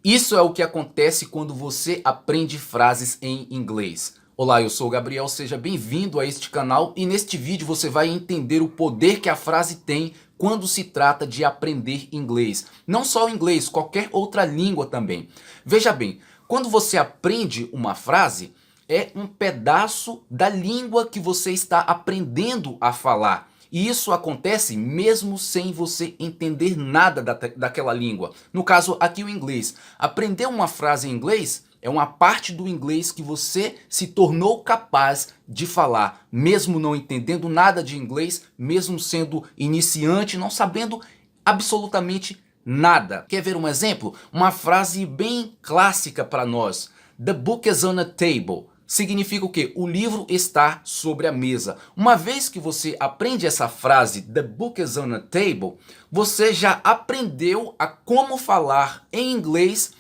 Isso é o que acontece quando você aprende frases em inglês. Olá, eu sou o Gabriel, seja bem-vindo a este canal e neste vídeo você vai entender o poder que a frase tem quando se trata de aprender inglês. Não só o inglês, qualquer outra língua também. Veja bem, quando você aprende uma frase, é um pedaço da língua que você está aprendendo a falar. E isso acontece mesmo sem você entender nada daquela língua. No caso aqui o inglês. Aprender uma frase em inglês é uma parte do inglês que você se tornou capaz de falar, mesmo não entendendo nada de inglês, mesmo sendo iniciante, não sabendo absolutamente nada. Quer ver um exemplo? Uma frase bem clássica para nós. The book is on a table. Significa o quê? O livro está sobre a mesa. Uma vez que você aprende essa frase, the book is on a table, você já aprendeu a como falar em inglês,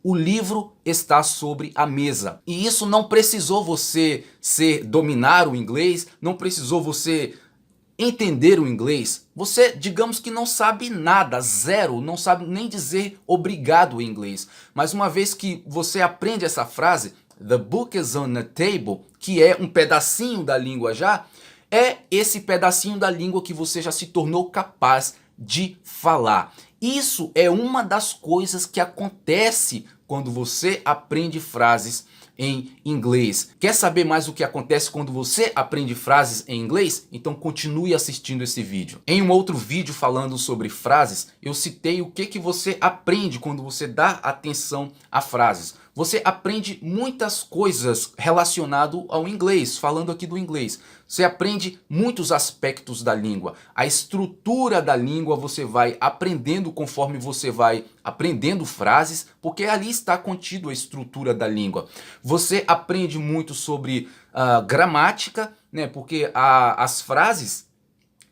o livro está sobre a mesa. E isso não precisou você dominar o inglês, não precisou você entender o inglês. Você, digamos que não sabe nada, zero, não sabe nem dizer obrigado em inglês. Mas uma vez que você aprende essa frase, the book is on the table, que é um pedacinho da língua já, é esse pedacinho da língua que você já se tornou capaz de falar. Isso é uma das coisas que acontece quando você aprende frases em inglês. Quer saber mais o que acontece quando você aprende frases em inglês? Então continue assistindo esse vídeo. Em um outro vídeo falando sobre frases, eu citei o que você aprende quando você dá atenção a frases. Você aprende muitas coisas relacionado ao inglês, falando aqui do inglês. Você aprende muitos aspectos da língua. A estrutura da língua você vai aprendendo conforme você vai aprendendo frases, porque ali está contido a estrutura da língua. Você aprende muito sobre gramática, né? Porque as frases,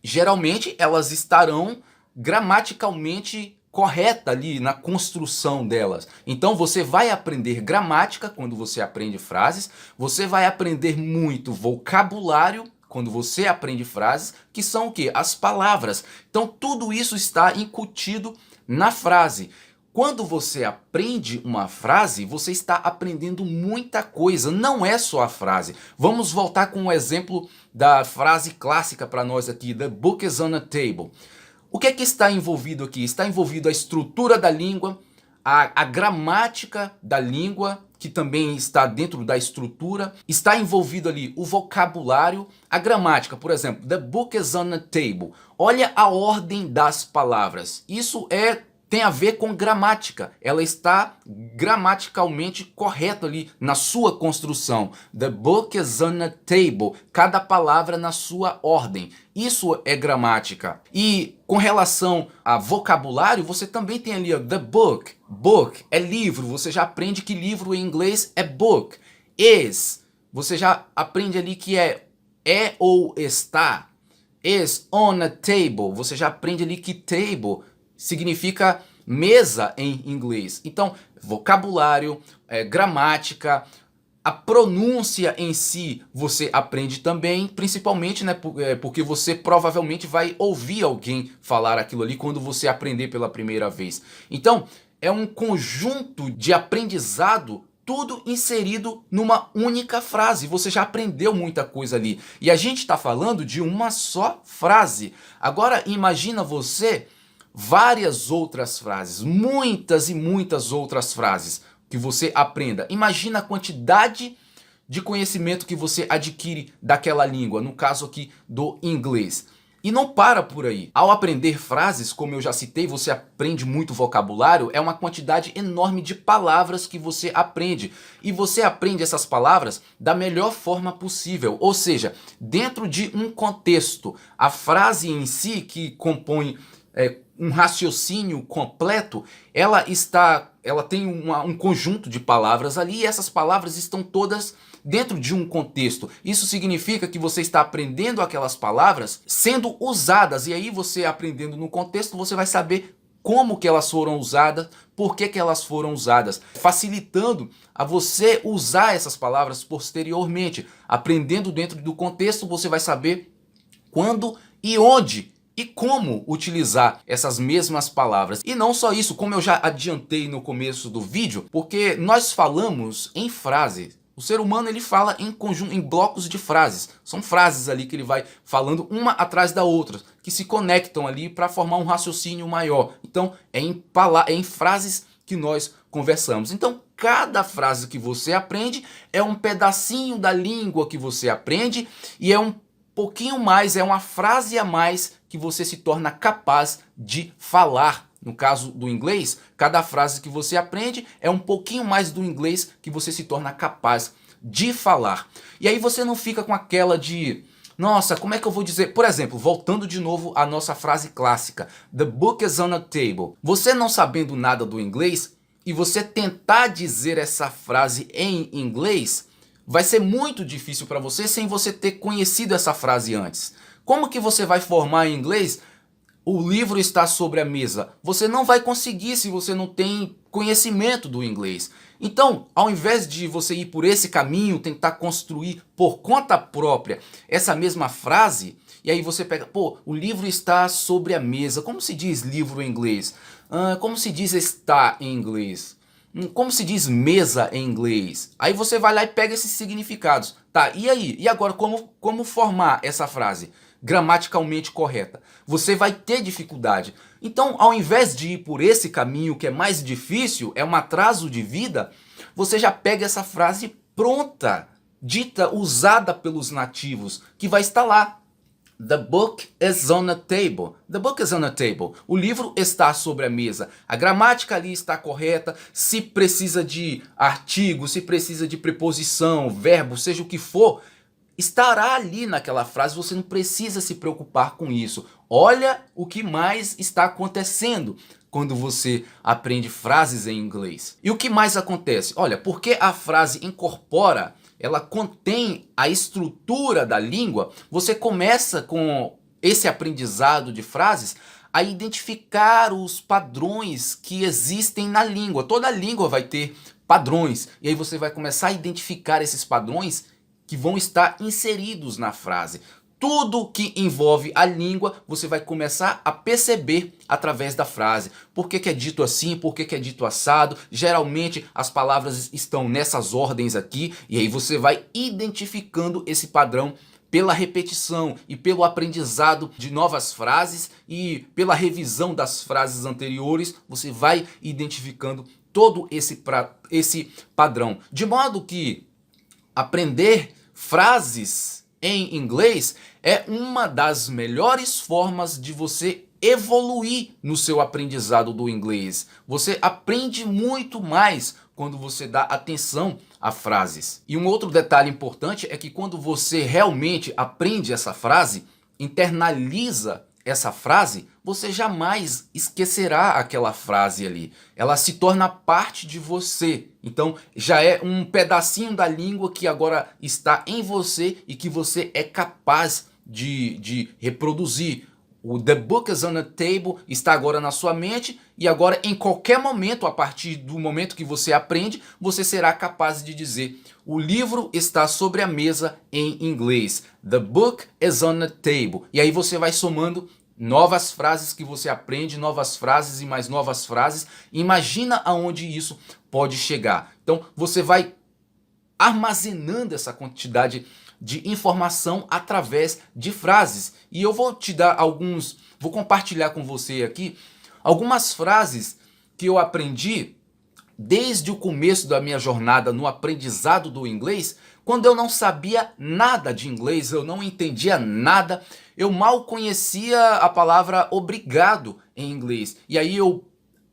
geralmente, elas estarão gramaticalmente correta ali na construção delas. Então você vai aprender gramática quando você aprende frases, você vai aprender muito vocabulário quando você aprende frases, que são o quê? As palavras. Então tudo isso está incutido na frase. Quando você aprende uma frase, você está aprendendo muita coisa, não é só a frase. Vamos voltar com o exemplo da frase clássica para nós aqui, the book is on a table. O que é que está envolvido aqui? Está envolvido a estrutura da língua, a gramática da língua, que também está dentro da estrutura. Está envolvido ali o vocabulário, a gramática. Por exemplo, the book is on a table. Olha a ordem das palavras. Isso tem a ver com gramática. Ela está gramaticalmente correta ali na sua construção. The book is on a table. Cada palavra na sua ordem. Isso é gramática. E com relação a vocabulário, você também tem ali the book. Book é livro. Você já aprende que livro em inglês é book. Is. Você já aprende ali que é ou está. Is on a table. Você já aprende ali que table significa mesa em inglês. Então, vocabulário, gramática, a pronúncia em si você aprende também, principalmente, né, porque você provavelmente vai ouvir alguém falar aquilo ali quando você aprender pela primeira vez. Então, é um conjunto de aprendizado, tudo inserido numa única frase. Você já aprendeu muita coisa ali. E a gente está falando de uma só frase. Agora, imagina você várias outras frases, muitas e muitas outras frases que você aprenda. Imagina a quantidade de conhecimento que você adquire daquela língua, no caso aqui do inglês. E não para por aí. Ao aprender frases, como eu já citei, você aprende muito vocabulário, é uma quantidade enorme de palavras que você aprende. E você aprende essas palavras da melhor forma possível, ou seja, dentro de um contexto. A frase em si, que compõe um raciocínio completo, ela tem um conjunto de palavras ali e essas palavras estão todas dentro de um contexto. Isso significa que você está aprendendo aquelas palavras sendo usadas, e aí você aprendendo no contexto, você vai saber como que elas foram usadas, por que que elas foram usadas, facilitando a você usar essas palavras posteriormente. Aprendendo dentro do contexto, você vai saber quando e onde e como utilizar essas mesmas palavras. E não só isso, como eu já adiantei no começo do vídeo, porque nós falamos em frases. O ser humano ele fala em conjunto, em blocos de frases. São frases ali que ele vai falando uma atrás da outra, que se conectam ali para formar um raciocínio maior. Então é em frases que nós conversamos. Então cada frase que você aprende é um pedacinho da língua que você aprende e é um pouquinho mais, é uma frase a mais que você se torna capaz de falar. No caso do inglês, cada frase que você aprende é um pouquinho mais do inglês que você se torna capaz de falar. E aí você não fica com aquela de... Nossa, como é que eu vou dizer? Por exemplo, voltando de novo à nossa frase clássica. The book is on a table. Você não sabendo nada do inglês e você tentar dizer essa frase em inglês, vai ser muito difícil para você sem você ter conhecido essa frase antes. Como que você vai formar em inglês? O livro está sobre a mesa. Você não vai conseguir se você não tem conhecimento do inglês. Então, ao invés de você ir por esse caminho, tentar construir por conta própria essa mesma frase, e aí você pega, pô, o livro está sobre a mesa. Como se diz livro em inglês? Como se diz está em inglês? Como se diz mesa em inglês? Aí você vai lá e pega esses significados. Tá, e aí? E agora como formar essa frase gramaticalmente correta? Você vai ter dificuldade. Então, ao invés de ir por esse caminho que é mais difícil, é um atraso de vida, você já pega essa frase pronta, dita, usada pelos nativos, que vai estar lá. The book is on a table. The book is on a table. O livro está sobre a mesa. A gramática ali está correta. Se precisa de artigo, se precisa de preposição, verbo, seja o que for, estará ali naquela frase. Você não precisa se preocupar com isso. Olha o que mais está acontecendo quando você aprende frases em inglês. E o que mais acontece? Olha, porque a frase incorpora, ela contém a estrutura da língua, você começa com esse aprendizado de frases a identificar os padrões que existem na língua. Toda língua vai ter padrões. E aí você vai começar a identificar esses padrões que vão estar inseridos na frase. Tudo que envolve a língua, você vai começar a perceber através da frase. Por que é dito assim? Por que é dito assado? Geralmente as palavras estão nessas ordens aqui. E aí você vai identificando esse padrão pela repetição e pelo aprendizado de novas frases e pela revisão das frases anteriores. Você vai identificando todo esse padrão. De modo que aprender frases em inglês é uma das melhores formas de você evoluir no seu aprendizado do inglês. Você aprende muito mais quando você dá atenção a frases. E um outro detalhe importante é que quando você realmente aprende essa frase, internaliza essa frase, você jamais esquecerá aquela frase ali. Ela se torna parte de você. Então já é um pedacinho da língua que agora está em você e que você é capaz de reproduzir. O The Book is on a Table está agora na sua mente e agora em qualquer momento, a partir do momento que você aprende, você será capaz de dizer: o livro está sobre a mesa em inglês. The book is on a table. E aí você vai somando novas frases que você aprende, novas frases e mais novas frases. Imagina aonde isso pode chegar. Então você vai armazenando essa quantidade de informação através de frases. E eu vou te dar vou compartilhar com você aqui algumas frases que eu aprendi desde o começo da minha jornada no aprendizado do inglês, quando eu não sabia nada de inglês, eu não entendia nada, eu mal conhecia a palavra obrigado em inglês. E aí eu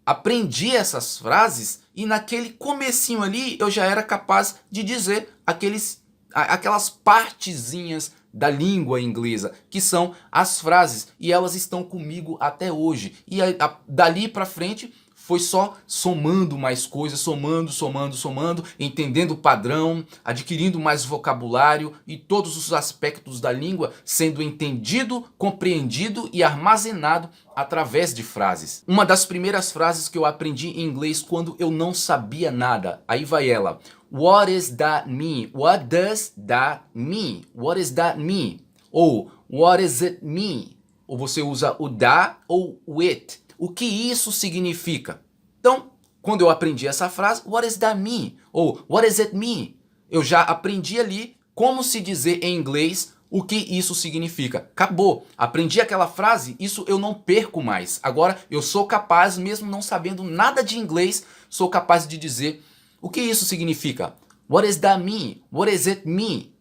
aprendi essas frases e naquele comecinho ali eu já era capaz de dizer aquelas partezinhas da língua inglesa, que são as frases, e elas estão comigo até hoje. E dali para frente foi só somando mais coisas, somando, entendendo o padrão, adquirindo mais vocabulário e todos os aspectos da língua sendo entendido, compreendido e armazenado através de frases. Uma das primeiras frases que eu aprendi em inglês quando eu não sabia nada, aí vai ela. What is that mean? What does that mean? What is that mean? Ou what does it mean? ou você usa o da ou o it. O que isso significa? Então, quando eu aprendi essa frase, what does that mean? Ou what does it mean? Eu já aprendi ali como se dizer em inglês o que isso significa. Acabou. Aprendi aquela frase, isso eu não perco mais. Agora eu sou capaz, mesmo não sabendo nada de inglês, sou capaz de dizer o que isso significa. What does that mean? What does it mean?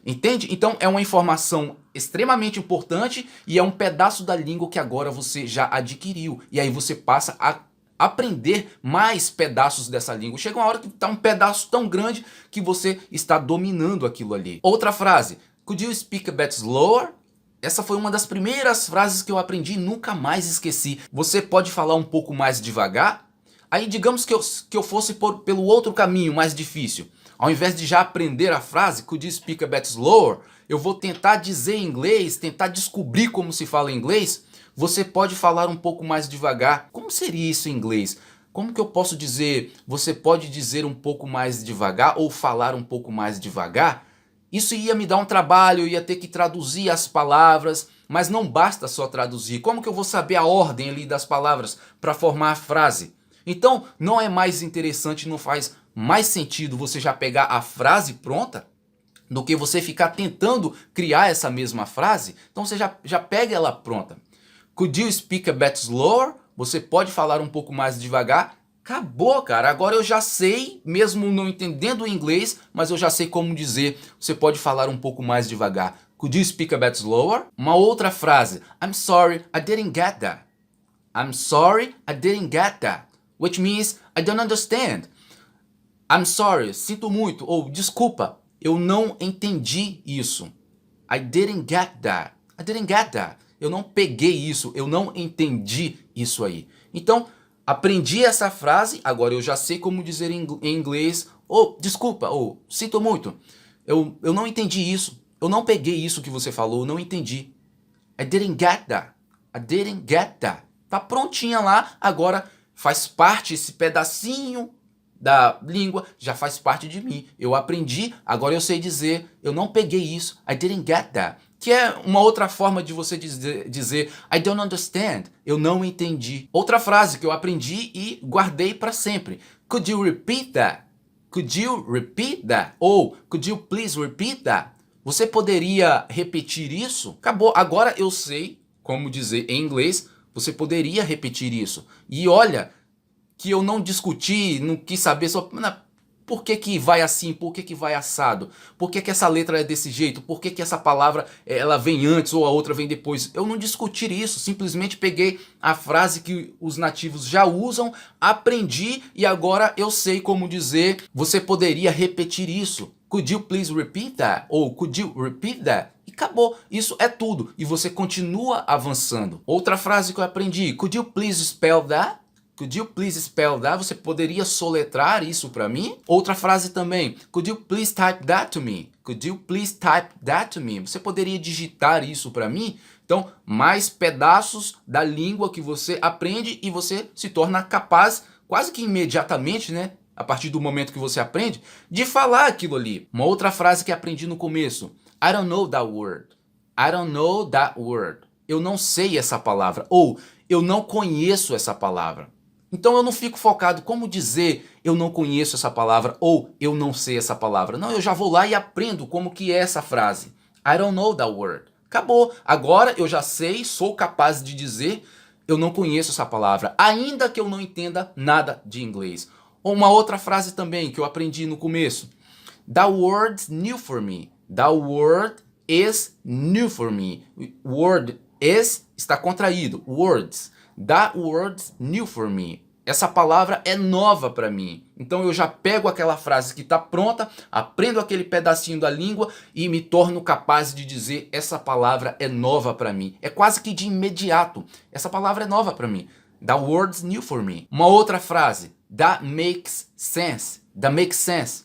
Entende? Então é uma informação extremamente importante e é um pedaço da língua que agora você já adquiriu. E aí você passa a aprender mais pedaços dessa língua. Chega uma hora que está um pedaço tão grande que você está dominando aquilo ali. Outra frase. Could you speak a bit slower? Essa foi uma das primeiras frases que eu aprendi e nunca mais esqueci. Você pode falar um pouco mais devagar? Aí digamos que eu fosse pelo outro caminho mais difícil. Ao invés de já aprender a frase, could you speak a bit slower? Eu vou tentar dizer em inglês, tentar descobrir como se fala em inglês. Você pode falar um pouco mais devagar. Como seria isso em inglês? Como que eu posso dizer, você pode dizer um pouco mais devagar ou falar um pouco mais devagar? Isso ia me dar um trabalho, eu ia ter que traduzir as palavras, mas não basta só traduzir. Como que eu vou saber a ordem ali das palavras para formar a frase? Então, não é mais interessante, não faz mais sentido você já pegar a frase pronta do que você ficar tentando criar essa mesma frase. Então você já pega ela pronta. Could you speak a bit slower? Você pode falar um pouco mais devagar? Acabou, cara. Agora eu já sei, mesmo não entendendo o inglês, mas eu já sei como dizer. Você pode falar um pouco mais devagar. Could you speak a bit slower? Uma outra frase. I'm sorry, I didn't get that. I'm sorry, I didn't get that. Which means I don't understand. I'm sorry, sinto muito. Ou desculpa, eu não entendi isso. I didn't get that. I didn't get that. Eu não peguei isso, eu não entendi isso aí. Então, aprendi essa frase, agora eu já sei como dizer em inglês. Ou desculpa, ou sinto muito. Eu não entendi isso. Eu não peguei isso que você falou, eu não entendi. I didn't get that. I didn't get that. Tá prontinha lá, agora faz parte, esse pedacinho da língua já faz parte de mim. Eu aprendi, agora eu sei dizer, eu não peguei isso. I didn't get that. Que é uma outra forma de você dizer I don't understand. Eu não entendi. Outra frase que eu aprendi e guardei para sempre. Could you repeat that? Could you repeat that? Ou could you please repeat that? Você poderia repetir isso? Acabou. Agora eu sei como dizer em inglês. Você poderia repetir isso. E olha, que eu não discuti, não quis saber só por que vai assim, por que vai assado, por que essa letra é desse jeito, por que essa palavra ela vem antes ou a outra vem depois. Eu não discuti isso, simplesmente peguei a frase que os nativos já usam, aprendi e agora eu sei como dizer. Você poderia repetir isso. Could you please repeat that? Ou could you repeat that? E acabou. Isso é tudo. E você continua avançando. Outra frase que eu aprendi. Could you please spell that? Could you please spell that? Você poderia soletrar isso para mim? Outra frase também. Could you please type that to me? Could you please type that to me? Você poderia digitar isso para mim? Então, mais pedaços da língua que você aprende e você se torna capaz, quase que imediatamente, né? A partir do momento que você aprende, de falar aquilo ali. Uma outra frase que aprendi no começo. I don't know that word. I don't know that word. Eu não sei essa palavra. Ou eu não conheço essa palavra. Então eu não fico focado como dizer eu não conheço essa palavra ou eu não sei essa palavra. Não, eu já vou lá e aprendo como que é essa frase. I don't know that word. Acabou. Agora eu já sei, sou capaz de dizer eu não conheço essa palavra, ainda que eu não entenda nada de inglês. Uma outra frase também que eu aprendi no começo. That word's new for me. That word is new for me. Word is está contraído. Words. That word's new for me. Essa palavra é nova para mim. Então eu já pego aquela frase que está pronta, aprendo aquele pedacinho da língua e me torno capaz de dizer essa palavra é nova para mim. É quase que de imediato. Essa palavra é nova para mim. That word's new for me. Uma outra frase. That makes sense. That makes sense.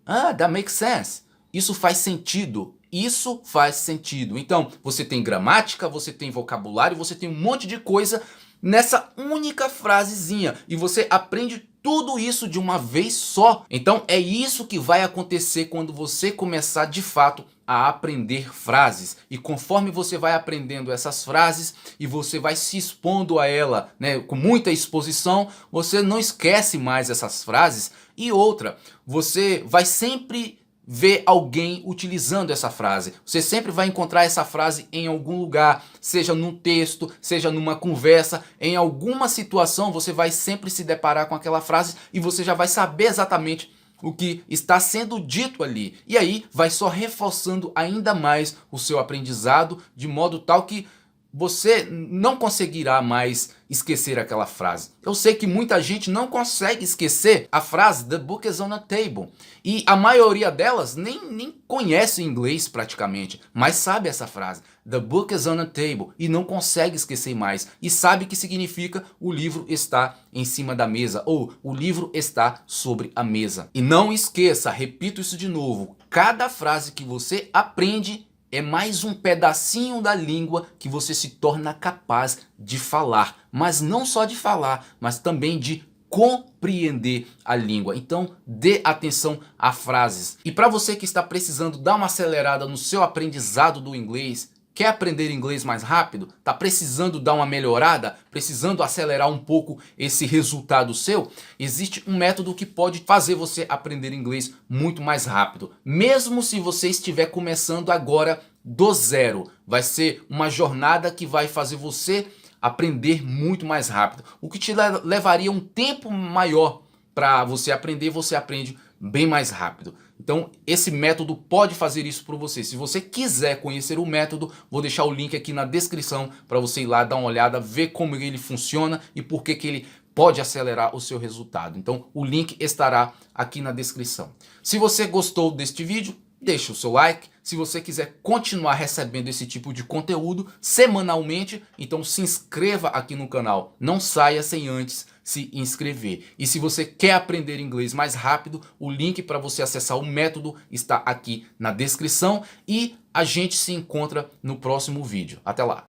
Ah, that makes sense. Isso faz sentido. Isso faz sentido. Então, você tem gramática, você tem vocabulário, você tem um monte de coisa nessa única frasezinha. E você aprende tudo isso de uma vez só. Então é isso que vai acontecer quando você começar de fato a aprender frases. E conforme você vai aprendendo essas frases e você vai se expondo a ela, né, com muita exposição, você não esquece mais essas frases. E outra, você vai sempre ver alguém utilizando essa frase. Você sempre vai encontrar essa frase em algum lugar, seja num texto, seja numa conversa, em alguma situação você vai sempre se deparar com aquela frase e você já vai saber exatamente o que está sendo dito ali. E aí vai só reforçando ainda mais o seu aprendizado, de modo tal que você não conseguirá mais esquecer aquela frase. Eu sei que muita gente não consegue esquecer a frase "The book is on a table". E a maioria delas nem conhece inglês praticamente, mas sabe essa frase. "The book is on a table". E não consegue esquecer mais. E sabe que significa "o livro está em cima da mesa" ou "o livro está sobre a mesa". E não esqueça, repito isso de novo, cada frase que você aprende é mais um pedacinho da língua que você se torna capaz de falar. Mas não só de falar, mas também de compreender a língua. Então dê atenção a frases. E para você que está precisando dar uma acelerada no seu aprendizado do inglês, quer aprender inglês mais rápido? Está precisando dar uma melhorada? Precisando acelerar um pouco esse resultado seu? Existe um método que pode fazer você aprender inglês muito mais rápido. Mesmo se você estiver começando agora do zero. Vai ser uma jornada que vai fazer você aprender muito mais rápido. O que te levaria um tempo maior para você aprender, você aprende bem mais rápido. Então esse método pode fazer isso por você. Se você quiser conhecer o método, vou deixar o link aqui na descrição para você ir lá dar uma olhada, ver como ele funciona e por que ele pode acelerar o seu resultado. Então o link estará aqui na descrição. Se você gostou deste vídeo, deixa o seu like. Se você quiser continuar recebendo esse tipo de conteúdo semanalmente, então se inscreva aqui no canal. Não saia sem antes se inscrever. E se você quer aprender inglês mais rápido, o link para você acessar o método está aqui na descrição. E a gente se encontra no próximo vídeo. Até lá!